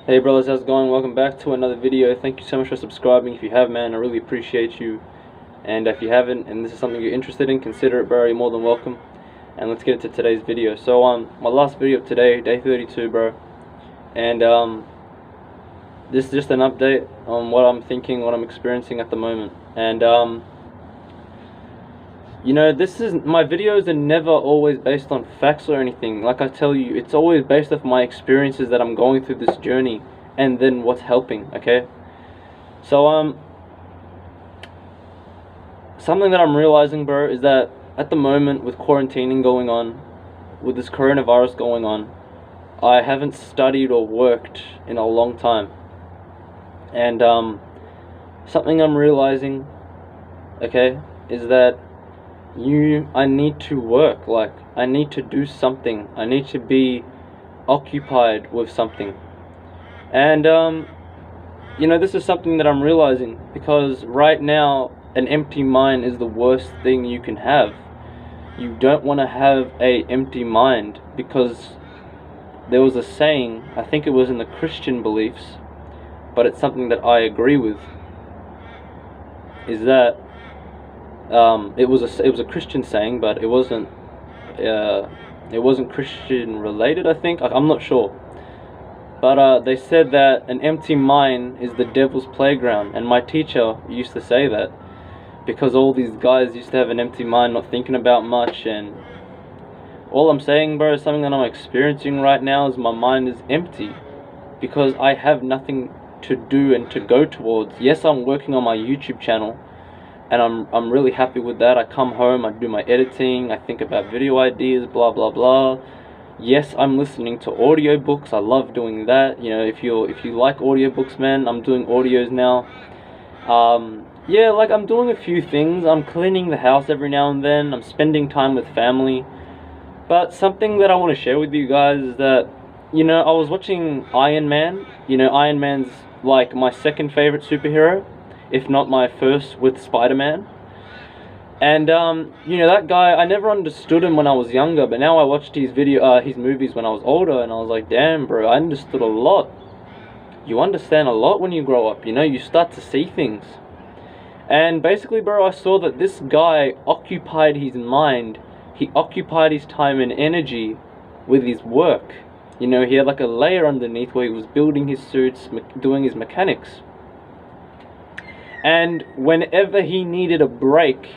Hey brothers, how's it going? Welcome back to another video. Thank you so much for subscribing. If you have, man, I really appreciate you. And if you haven't, and this is something you're interested in, consider it, bro. You're more than welcome. And let's get into today's video. So, my last video of today, day 32, bro. And this is just an update on what I'm thinking, what I'm experiencing at the moment. And you know, my videos are never always based on facts or anything. Like I tell you, it's always based off my experiences that I'm going through this journey, and then what's helping. Okay, so something that I'm realizing, bro, is that at the moment, with quarantining going on, with this coronavirus going on, I haven't studied or worked in a long time. And something I'm realizing, okay, is that I need to work. Like, I need to do something. I need to be occupied with something. And you know, this is something that I'm realizing, because right now an empty mind is the worst thing you can have. You don't want to have a empty mind, because there was a saying, I think it was in the Christian beliefs, but it's something that I agree with, is that it was a Christian saying, but it wasn't Christian related, I think. I'm not sure. But they said that an empty mind is the devil's playground, and my teacher used to say that, because all these guys used to have an empty mind, not thinking about much. And all I'm saying, bro, is something that I'm experiencing right now is my mind is empty, because I have nothing to do and to go towards. Yes, I'm working on my YouTube channel, and I'm really happy with that. I come home, I do my editing, I think about video ideas, blah blah blah. Yes, I'm listening to audiobooks. I love doing that. You know, if you like audiobooks, man, I'm doing audios now. Yeah, like, I'm doing a few things. I'm cleaning the house every now and then. I'm spending time with family. But something that I want to share with you guys is that, you know, I was watching Iron Man. You know, Iron Man's like my second favorite superhero, if not my first, with Spider-Man. And you know, that guy, I never understood him when I was younger, but now I watched his movies when I was older, and I was like, damn, bro, I understood a lot. You understand a lot when you grow up, you know, you start to see things. And basically, bro, I saw that this guy occupied his mind, he occupied his time and energy with his work. You know, he had like a layer underneath where he was building his suits, doing his mechanics. And whenever he needed a break,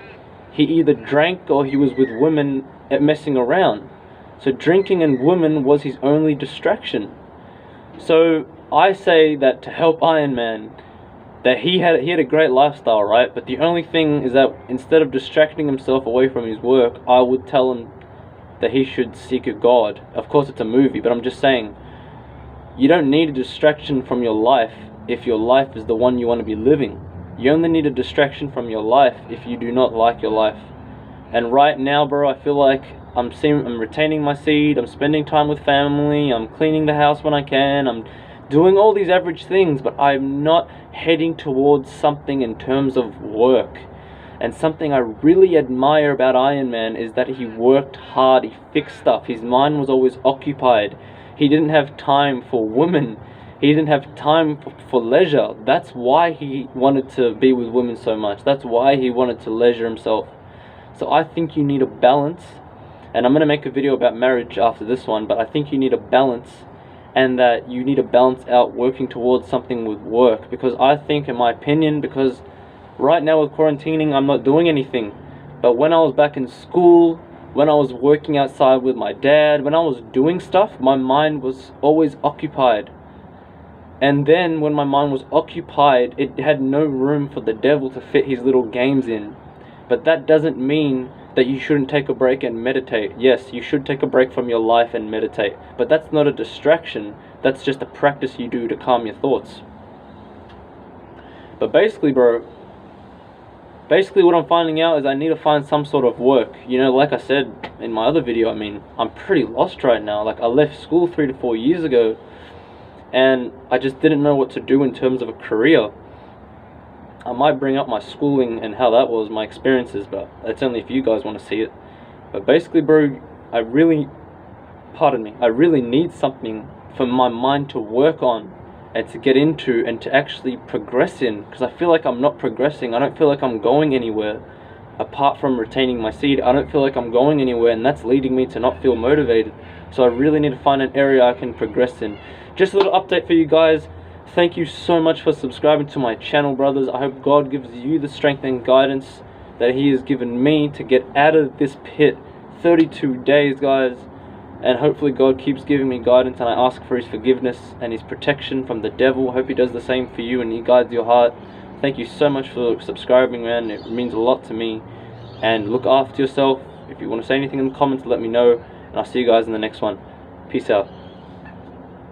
he either drank or he was with women messing around. So drinking and women was his only distraction. So I say that to help Iron Man, that he had a great lifestyle, right? But the only thing is that instead of distracting himself away from his work, I would tell him that he should seek a God. Of course, it's a movie, but I'm just saying, you don't need a distraction from your life if your life is the one you want to be living. You only need a distraction from your life if you do not like your life. And right now, bro, I feel like I'm retaining my seed, I'm spending time with family, I'm cleaning the house when I can, I'm doing all these average things, but I'm not heading towards something in terms of work. And something I really admire about Iron Man is that he worked hard, he fixed stuff, his mind was always occupied. He didn't have time for women. He didn't have time for leisure. That's why he wanted to be with women so much. That's why he wanted to leisure himself. So I think you need a balance. And I'm going to make a video about marriage after this one, but I think you need a balance, and that you need to balance out working towards something with work. Because I think, in my opinion, because right now with quarantining, I'm not doing anything. But when I was back in school, when I was working outside with my dad, when I was doing stuff, my mind was always occupied. And then when my mind was occupied, it had no room for the devil to fit his little games in. But that doesn't mean that you shouldn't take a break and meditate. Yes, you should take a break from your life and meditate. But that's not a distraction. That's just a practice you do to calm your thoughts. But basically, bro, what I'm finding out is I need to find some sort of work. You know, like I said in my other video, I mean, I'm pretty lost right now. Like, I left school 3 to 4 years ago, and I just didn't know what to do in terms of a career. I might bring up my schooling and how that was, my experiences, but that's only if you guys want to see it. But basically, bro, I really need something for my mind to work on, and to get into and to actually progress in, because I feel like I'm not progressing. I don't feel like I'm going anywhere apart from retaining my seed. I don't feel like I'm going anywhere, and that's leading me to not feel motivated. So I really need to find an area I can progress in. Just a little update for you guys. Thank you so much for subscribing to my channel, brothers. I hope God gives you the strength and guidance that He has given me to get out of this pit. 32 days, guys. And hopefully God keeps giving me guidance, and I ask for His forgiveness and His protection from the devil. I hope He does the same for you and He guides your heart. Thank you so much for subscribing, man. It means a lot to me. And look after yourself. If you want to say anything in the comments, let me know. And I'll see you guys in the next one. Peace out.